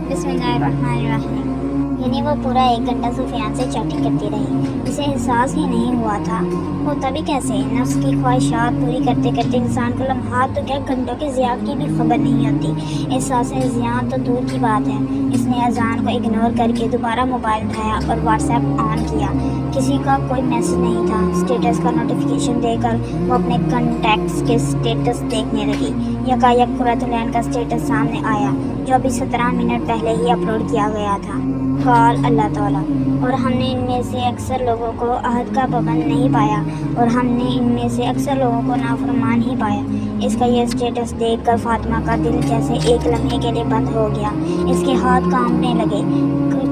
बिस्मिल्लाहिर्रहमानिर्रहीम। यानी वो पूरा 1 घंटा सुफियान से चैटिंग करती रही। इसे एहसास ही नहीं हुआ था। होता भी कैसे, नफ्स की ख्वाहिशात पूरी करते करते इंसान को लम्हात तो क्या घंटों के ज़िया की भी खबर नहीं होती। एहसास ज़िया तो दूर की बात है। इसने अजान को इग्नोर करके दोबारा मोबाइल उठाया और व्हाट्सएप ऑन किया। किसी का कोई मैसेज नहीं था। स्टेटस का नोटिफिकेशन देकर वो अपने कॉन्टैक्ट्स के स्टेटस देखने लगी। यकायक कुरतुलैन का स्टेटस सामने आया, जो अभी 17 मिनट पहले ही अपलोड किया गया था। कॉल अल्लाह ताला। और हमने इनमें से अक्सर लोगों को अहद का पाबंद नहीं पाया, और हमने इनमें से अक्सर लोगों को नाफरमान ही पाया। इसका यह स्टेटस देखकर फातिमा का दिल जैसे एक लम्हे के लिए बंद हो गया। इसके हाथ कांपने लगे।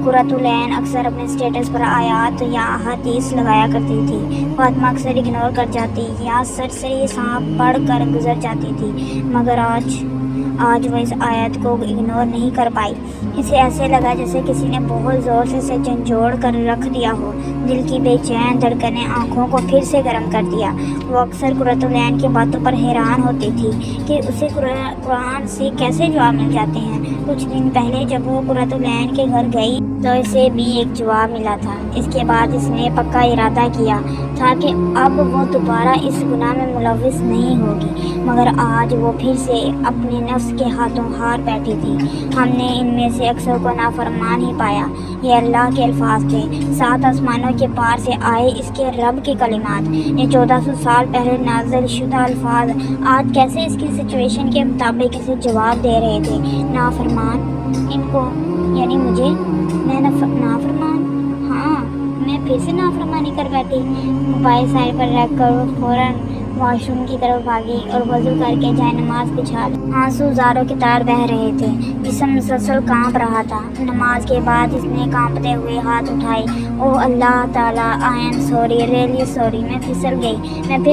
कुरतुलैन अक्सर अपने स्टेटस पर आयात या हदीस लगाया करती थी। फातिमा अक्सर इग्नोर कर जाती या सर से ये सांप पढ़ कर गुजर जाती थी, मगर आज वो इस आयत को इग्नोर नहीं कर पाई। इसे ऐसे लगा जैसे किसी ने बहुत ज़ोर से इसे झंझोड़ कर रख दिया हो। दिल की बेचैन धड़कनें आँखों को फिर से गर्म कर दिया। वो अक्सर कुरतुलैन की बातों पर हैरान होती थी कि उसे कुरान से कैसे जवाब मिल जाते हैं। कुछ दिन पहले जब वो कुरतुलैन के घर गई तो इसे भी एक जवाब मिला था। इसके बाद इसने पक्का इरादा किया था कि अब वो दोबारा इस गुनाह में मुलविस नहीं होगी, मगर आज वो फिर से अपने नफ्स के हाथों हार बैठी थी। हमने इनमें से अक्सर को नाफरमान ही पाया। ये अल्लाह के अल्फाज थे, 7 आसमानों के पार से आए इसके रब के कलिमात। ये 1400 साल पहले नाज़िल शुदा अल्फाज आज कैसे इसकी सिचुएशन के मुताबिक इसे जवाब दे रहे थे। नाफरमान इनको, यानी मुझे, मैं नाफरमान, हाँ मैं फिर से नाफरमानी कर बैठी। मोबाइल साइड पर रख कर वो फ़ौरन वॉशरूम की तरफ भागी और वज़ू करके जाए नमाज बिछा ली। आंसू ज़ारों की तार बह रहे थे। जिस्म मुसलसल कांप रहा था। नमाज के बाद इसने कांपते हुए हाथ उठाए। ओह अल्लाह ताला, I am sorry, really sorry. मैं फिर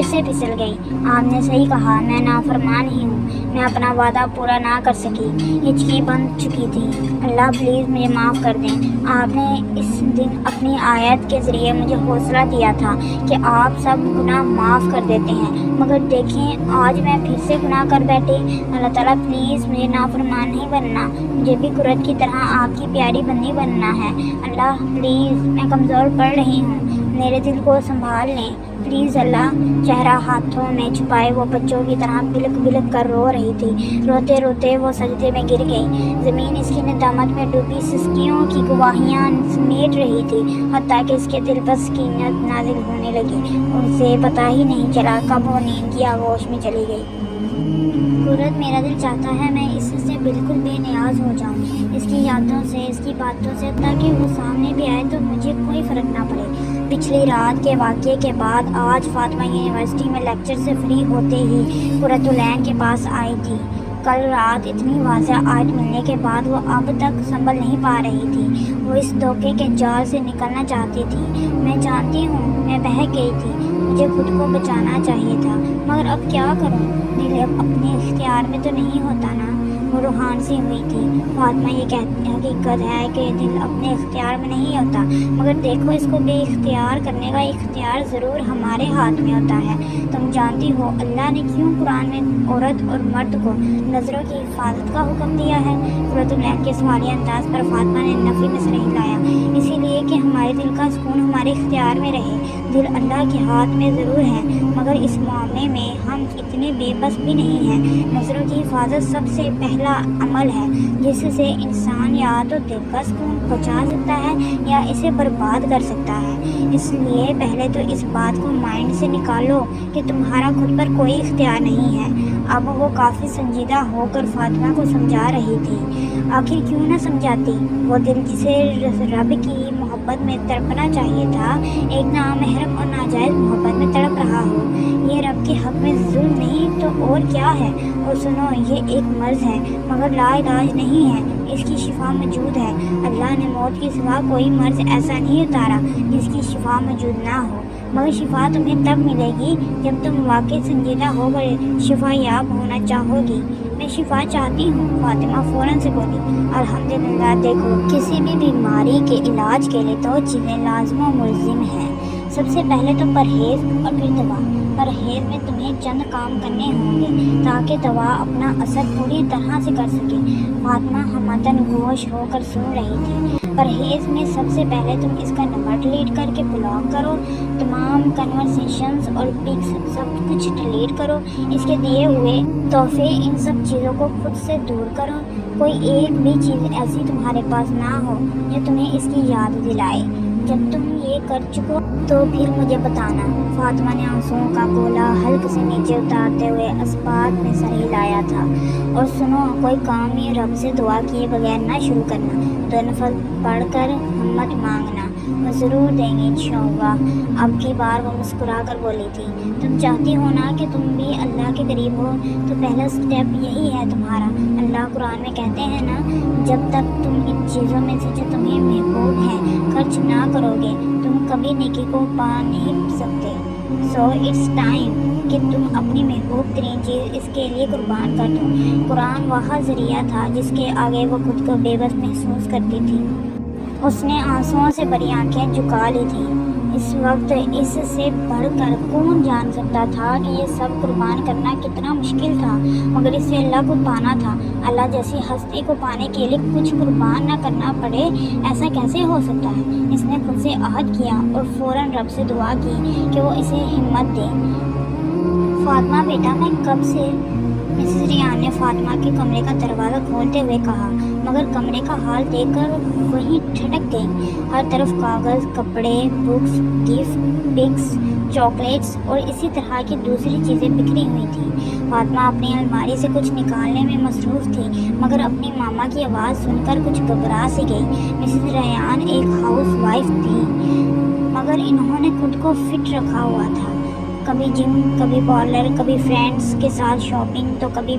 से फिसल गई। आपने सही कहा, मैं नाफरमान ही हूँ। मैं अपना वादा पूरा ना कर सकी। हिचकी बन चुकी थी। अल्लाह प्लीज़ मुझे माफ़ कर दें। आपने इस दिन अपनी आयत के ज़रिए मुझे हौसला दिया था कि आप सब गुनाह माफ़ कर देते हैं, मगर देखें आज मैं फिर से गुनाह कर बैठी। अल्लाह ताला प्लीज़ मुझे नाफरमान नहीं बनना। मुझे भी कुरत की तरह आपकी प्यारी बंदी बनना है। अल्लाह प्लीज़, मैं कमज़ोर पड़ रही हूँ, मेरे दिल को संभाल लें प्लीज़ अल्लाह। चेहरा हाथों में छुपाए वो बच्चों की तरह बिलक बिलक कर रो रही थी। रोते रोते वो सजदे में गिर गई। ज़मीन इसकी नदामत में डूबी सिसकियों की गवाहियाँ समेट रही थी, हत्ता कि इसके दिल पर सकीनत नाजिल होने लगी। उसे पता ही नहीं चला कब वो नींद की आगोश में चली गई। कुरत, मेरा दिल चाहता है मैं इससे बिल्कुल बेनियाज हो जाऊं, इसकी यादों से, इसकी बातों से, ताकि वो सामने भी आए तो मुझे कोई फ़र्क ना पड़े। पिछली रात के वाक़ये के बाद आज फातिमा यूनिवर्सिटी में लेक्चर से फ्री होते ही कुरतुलैन के पास आई थी। कल रात इतनी वाज़ेह आयत मिलने के बाद वो अब तक संभल नहीं पा रही थी। वो इस धोखे के जाल से निकलना चाहती थी। मैं जानती हूँ मैं बह गई थी, मुझे खुद को बचाना चाहिए था, मगर अब क्या करूँ? दिल अपने इख्तियार में तो नहीं होता ना। वो रूहान सी हुई थी। फातिमा ये हकीकत है कि दिल अपने इख्तियार में नहीं होता, मगर देखो इसको बेइख्तियार करने का इख्तियार ज़रूर हमारे हाथ में होता है। तुम जानती हो अल्लाह ने क्यों कुरान में औरत और मर्द को नज़रों की हिफाजत का हुक्म दिया है? कुरतुलैन के सवालिया अंदाज पर फातिमा ने नफ़ी में सिर हिलाया। इसीलिए कि हमारे दिल का सुकून हमारे इख्तियार में रहे। दिल अल्लाह के हाथ में ज़रूर है, मगर इस मामले में हम इतने बेबस भी नहीं हैं। नज़रों की हिफाजत सबसे पहला अमल है जिससे इंसान या तो दिल का सुकून बचा सकता है या इसे बर्बाद कर सकता है। इसलिए पहले तो इस बात को माइंड से निकालो कि तुम्हारा खुद पर कोई इख्तियार नहीं है। अब वो काफ़ी संजीदा होकर फातिमा को समझा रही थी। आखिर क्यों ना समझाती? वो दिल जिसे रब की मोहब्बत में तड़पना चाहिए था, एक नामहरम और नाजायज़ मोहब्बत में तड़प रहा हो। ये रब के हक़ में जुल्म नहीं तो और क्या है? और सुनो, ये एक मर्ज़ है मगर लाइलाज नहीं है, इसकी शिफा मौजूद है। अल्लाह ने मौत के सिवा कोई मर्ज़ ऐसा नहीं उतारा जिसकी शिफा मौजूद ना हो, मगर शिफा तुम्हें तब मिलेगी जब तुम वाकई संजीदा होकर शिफा याब होना चाहोगी। मैं शिफा चाहती हूँ, फातिमा फ़ौरन से बोली। अल्हम्दुलिल्लाह, देखो किसी भी बीमारी के इलाज के लिए 2 चीज़ें लाज़िम व मुलज़िम हैं। सबसे पहले तो परहेज़ और फिर दवा। परहेज में तुम्हें चंद काम करने होंगे ताकि दवा अपना असर पूरी तरह से कर सके। फातिमा हमदन गोश होकर सुन रही थी। परहेज में सबसे पहले तुम इसका नंबर डिलीट करके ब्लॉक करो, तमाम कन्वर्सेशंस और पिक्स सब कुछ डिलीट करो, इसके दिए हुए तोहफे इन सब चीज़ों को खुद से दूर करो। कोई एक भी चीज़ ऐसी तुम्हारे पास ना हो जो तुम्हें इसकी याद दिलाए। जब तुम ये कर चुको तो फिर मुझे बताना। फातिमा ने आंसुओं का गोला हल्क से नीचे उतारते हुए अस्पात में सर हिलाया था। और सुनो, कोई काम ये रब से दुआ किए बगैर ना शुरू करना। 2 नफल पढ़कर हिम्मत मांगना, वो ज़रूर देंगे इंशाअल्लाह। अब की बार वो मुस्कुरा कर बोली थी, तुम चाहती हो ना कि तुम भी अल्लाह के करीब हो, तो पहला स्टेप यही है तुम्हारा। अल्लाह कुरान में कहते हैं ना, जब तक तुम इन चीज़ों में से जो तुम्हें महबूब है खर्च ना करोगे, तुम कभी नेकी को पा नहीं सकते। सो इट्स टाइम कि तुम अपनी महबूब तरीन चीज़ इसके लिए कुर्बान कर दो। कुरान वह ज़रिया था जिसके आगे वो खुद को बेबस महसूस करती थी। उसने आंसुओं से भरी आंखें झुका ली थी। इस वक्त इससे बढ़कर कौन जान सकता था कि ये सब कुर्बान करना कितना मुश्किल था, मगर इसे अल्लाह को पाना था। अल्लाह जैसी हस्ती को पाने के लिए कुछ कुर्बान ना करना पड़े, ऐसा कैसे हो सकता है। इसने खुद से अहद किया और फ़ौरन रब से दुआ की कि वो इसे हिम्मत दे। फातिमा बेटा, मैं कब से, मिसेस रियान ने फातिमा के कमरे का दरवाज़ा खोलते हुए कहा, मगर कमरे का हाल देखकर वहीं ठिठक गई। हर तरफ कागज़, कपड़े, बुक्स, गिफ्ट, पिक्स, चॉकलेट्स और इसी तरह की दूसरी चीज़ें बिखरी हुई थी। फातिमा अपनी अलमारी से कुछ निकालने में मसरूफ़ थी, मगर अपनी मामा की आवाज़ सुनकर कुछ घबरा सी गई। मिसेस रियान एक हाउस वाइफ थी, मगर इन्होंने खुद को फिट रखा हुआ था। कभी जिम, कभी पार्लर, कभी फ्रेंड्स के साथ शॉपिंग, तो कभी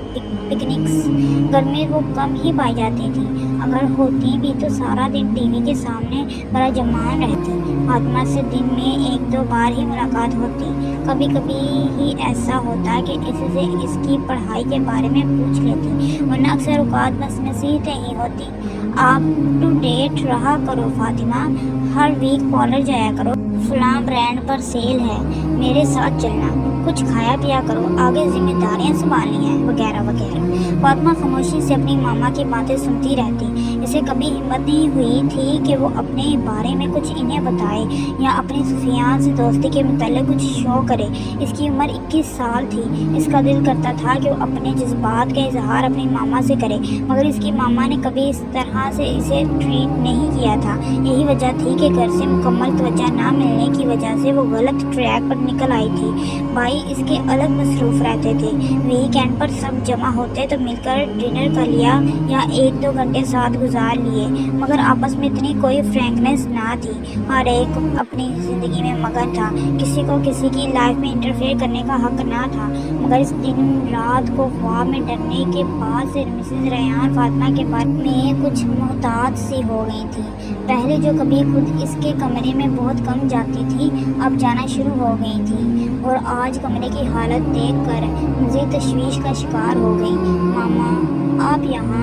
पिकनिक्स। घर में वो कम ही पाई जाती थी, अगर होती भी तो सारा दिन टीवी के सामने बड़ा जमान रहती। फातिमा से दिन में 1-2 बार ही मुलाकात होती। कभी कभी ही ऐसा होता कि इससे इसकी पढ़ाई के बारे में पूछ लेती, वरना अक्सर औकात बस नसीहतें ही होती। आप टू डेट रहा करो फातिमा, हर वीक पार्लर जाया करो, फलां ब्रांड पर सेल है, मेरे साथ चलना, कुछ खाया पिया करो, आगे जिम्मेदारियां संभालनी हैं, वगैरह वगैरह। फातिमा खामोशी से अपनी मामा की बातें सुनती रहती। इसे कभी हिम्मत नहीं हुई थी कि वो अपने बारे में कुछ इन्हें बताए या अपने सुफियान से दोस्ती के मुताल्लिक कुछ शो करे। इसकी उम्र 21 साल थी। इसका दिल करता था कि वो अपने जज्बात का इजहार अपनी मामा से करे, मगर इसकी मामा ने कभी इस तरह से इसे ट्रीट नहीं किया था। यही वजह थी कि घर से मुकम्मल तवज्जो ना मिलने की वजह से वो गलत ट्रैक पर निकल आई थी। भाई इसके अलग मसरूफ़ रहते थे। वीकेंड पर सब जमा होते तो मिलकर डिनर कर लिया या 1-2 घंटे साथ गुजार लिए, मगर आपस में इतनी कोई फ्रैंकनेस ना थी। हर एक अपनी ज़िंदगी में मगन था, किसी को किसी की लाइफ में इंटरफेयर करने का हक ना था। मगर इस दिन रात को ख्वाब में डरने के बाद से मिसेस रियान फातिमा के बारे में कुछ मोहतात सी हो गई थी। पहले जो कभी खुद इसके कमरे में बहुत कम जाती थी, अब जाना शुरू हो गई थी, और आज कमरे की हालत देखकर मुझे तशवीश का शिकार हो गई। मामा आप यहाँ,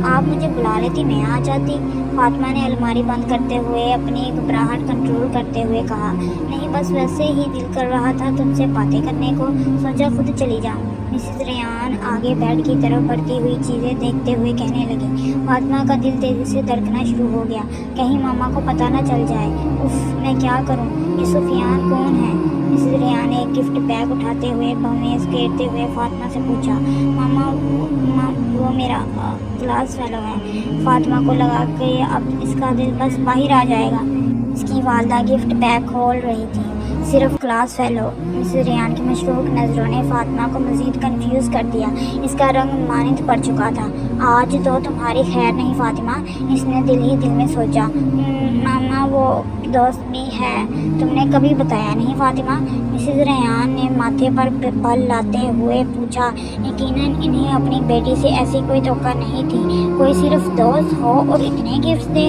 आप मुझे बुला लेती, मैं आ जाती। फातिमा ने अलमारी बंद करते हुए अपनी घबराहट कंट्रोल करते हुए कहा, नहीं बस वैसे ही दिल कर रहा था तुमसे बातें करने को, सोचा खुद चली जाऊँ। मिसेस रियान आगे बेड की तरफ बढ़ती हुई चीज़ें देखते हुए कहने लगी। फातिमा का दिल तेज़ी से धड़कना शुरू हो गया, कहीं मामा को पता न चल जाए। उफ, मैं क्या करूँ, ये सुफियान कौन है। मिसेस रियान ने एक गिफ्ट बैग उठाते हुए भवें घेरते हुए फातिमा से पूछा, मामा वो मेरा क्लास फेलो है। फातिमा को लगा कि अब इसका दिल बस बाहर आ जाएगा। इसकी वालदा गिफ्ट बैग खोल रही थी, सिर्फ क्लास फेलो। मिसेस रियान की मशकूक नज़रों ने फातिमा को मज़ीद कंफ्यूज कर दिया। इसका रंग मानित पड़ चुका था। आज तो तुम्हारी खैर नहीं फातिमा, इसने दिल ही दिल में सोचा। मामा वो दोस्त भी है, तुमने कभी बताया नहीं फातिमा। मिसेस रियान ने माथे पर बल लाते हुए पूछा। यकीनन इन्हें अपनी बेटी से ऐसी कोई तवक्को नहीं थी, कोई सिर्फ दोस्त हो और इतने गिफ्ट दे।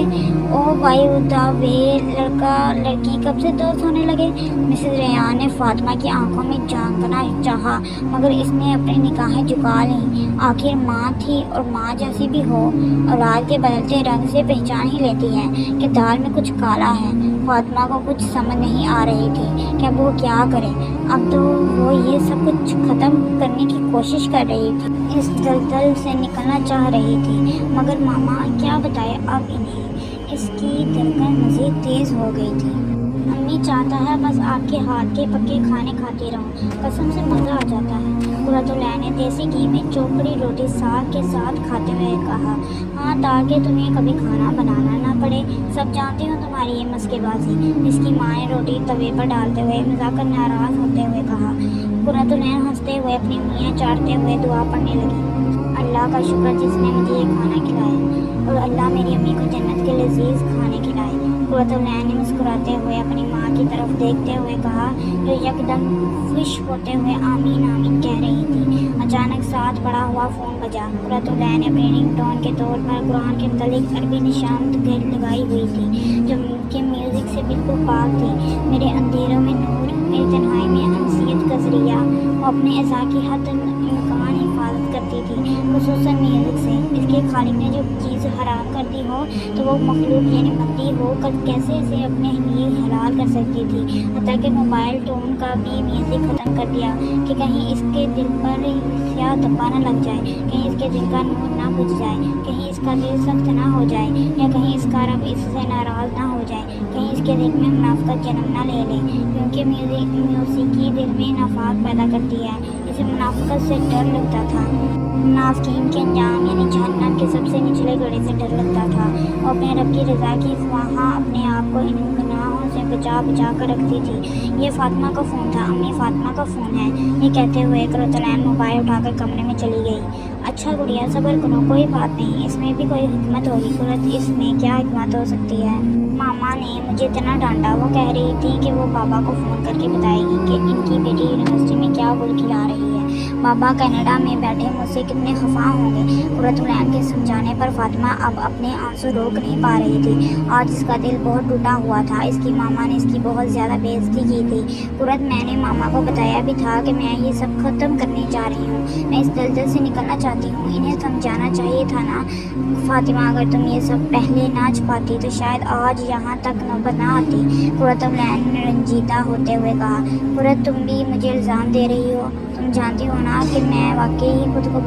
ओ भाई वे लड़का लड़की कब से दोस्त होने लगे। मिसेस रियान ने फातिमा की आंखों में झांकना चाहा, मगर इसने अपनी निगाहें झुका लीं। आखिर माँ थी, और माँ जैसी भी हो औलाद के बदलते रंग से पहचान ही लेती है कि दाल में कुछ काला है। फातिमा को कुछ समझ नहीं आ रही थी कि अब वो क्या करे। अब तो वो ये सब कुछ ख़त्म करने की कोशिश कर रही थी, इस दलदल से निकलना चाह रही थी, मगर मामा क्या बताए अब इन्हें। इसकी धड़कन मज़ीद तेज़ हो गई थी। अम्मी चाहता है बस आपके हाथ के पक्के खाने खाती रहूं, कसम से मज़ा आ जाता है। कुर्रतुलैन ने देसी घी में चोपड़ी रोटी साग के साथ खाते हुए कहा, हाँ ताकि तुम्हें कभी खाना बनाना ना पड़े। सब जानती हूँ तुम्हारी ये मस्केबाजी। इसकी माँ ने रोटी तवे पर डालते हुए मजाक नाराज़ होते हुए कहा। कुर्रतुलैन हंसते हुए अपनी उंगलियाँ चाटते हुए दुआ पढ़ने लगी। अल्लाह का शुक्र जिसने मुझे ये खाना खिलाया, और अल्लाह मेरी अम्मी को जन्नत के लजीज खाने खिलाए। कुर्रतुलैन ने मुस्कुराते हुए अपनी माँ की तरफ देखते हुए कहा, जो यकदम खुश होते हुए आमीन आमीन कह रही थी। अचानक साथ पड़ा हुआ फ़ोन बजा। कुर्रतुलैन ने अपने रिंगटोन के तौर पर कुरान के मुतालिक अरबी निशान लगाई हुई थी, जो कि म्यूज़िक से बिल्कुल पाक थी। मेरे अंधेरों में नूर, मेरी तन्हाई में अनसियत का ज़रिया, वो अपने अज़ा की हद इम्कान हिफाजत करती थी, खुसूसन म्यूज़िक से। इसके खालिक ने जो चीज़ हराम कर दी हो तो वो मखलूक यानी बंदी हो कर कैसे इसे अपने लिए हलाल कर सकती थी। हत्ता कि मोबाइल टोन का भी म्यूज़िक ख़त्म कर दिया कि कहीं इसके दिल पर स्याह धब्बा न लग जाए, कहीं इसके दिल का नूर ना बुझ जाए, कहीं इसका दिल सख्त ना हो जाए, या कहीं इसका रब इससे नाराज़ ना हो जाए, कहीं इसके दिल में मुनाफ़क़त जन्म ना ले ले, क्योंकि मौसीकी दिल में नफाक पैदा करती है। इसे मुनाफ़क़त से डर लगता था, मुनाफ़िकीन के अंजाम यानी जहन्नम के सबसे निचले गड्ढे से डर लगता था। और अपने रब की रज़ा की ख्वाहां अपने आप को इन गुनाहों से बचा बचा कर रखती थी। ये फातिमा का फ़ोन था। अम्मी फातिमा का फ़ोन है, ये कहते हुए कुर्रतुलैन मोबाइल उठाकर कमरे में चली गई। अच्छा गुड़िया सब्र करो, कोई बात नहीं, इसमें भी कोई हिकमत होगी। कुर्रत इसमें क्या हिकमत हो सकती है? मामा ने मुझे इतना डांटा। वो कह रही थी कि वो बाबा को फ़ोन करके बताएगी कि इनकी बेटी यूनिवर्सिटी में क्या गुल खिला रही है। बाबा कनाडा में बैठे मुझसे कितने खफा होंगे। कुर्रतुलैन के समझाने पर फातिमा अब अपने आंसू रोक नहीं पा रही थी। आज इसका दिल बहुत टूटा हुआ था। इसकी मामा ने इसकी बहुत ज़्यादा बेइज्जती की थी। कुर्रत मैंने मामा को बताया भी था कि मैं ये सब ख़त्म करने जा रही हूँ, मैं इस दलदल से निकलना चाहती हूँ। इन्हें समझाना चाहिए था ना फातिमा, अगर तुम ये सब पहले ना छुपाती तो शायद आज यहाँ तक नौबत ना आती। कुर्रतुलैन ने रंजीदा होते हुए कहा, कुर्रत तुम भी मुझे इल्ज़ाम दे रही हो, तुम जानती हो ना कि मैं वाकई ही खुद को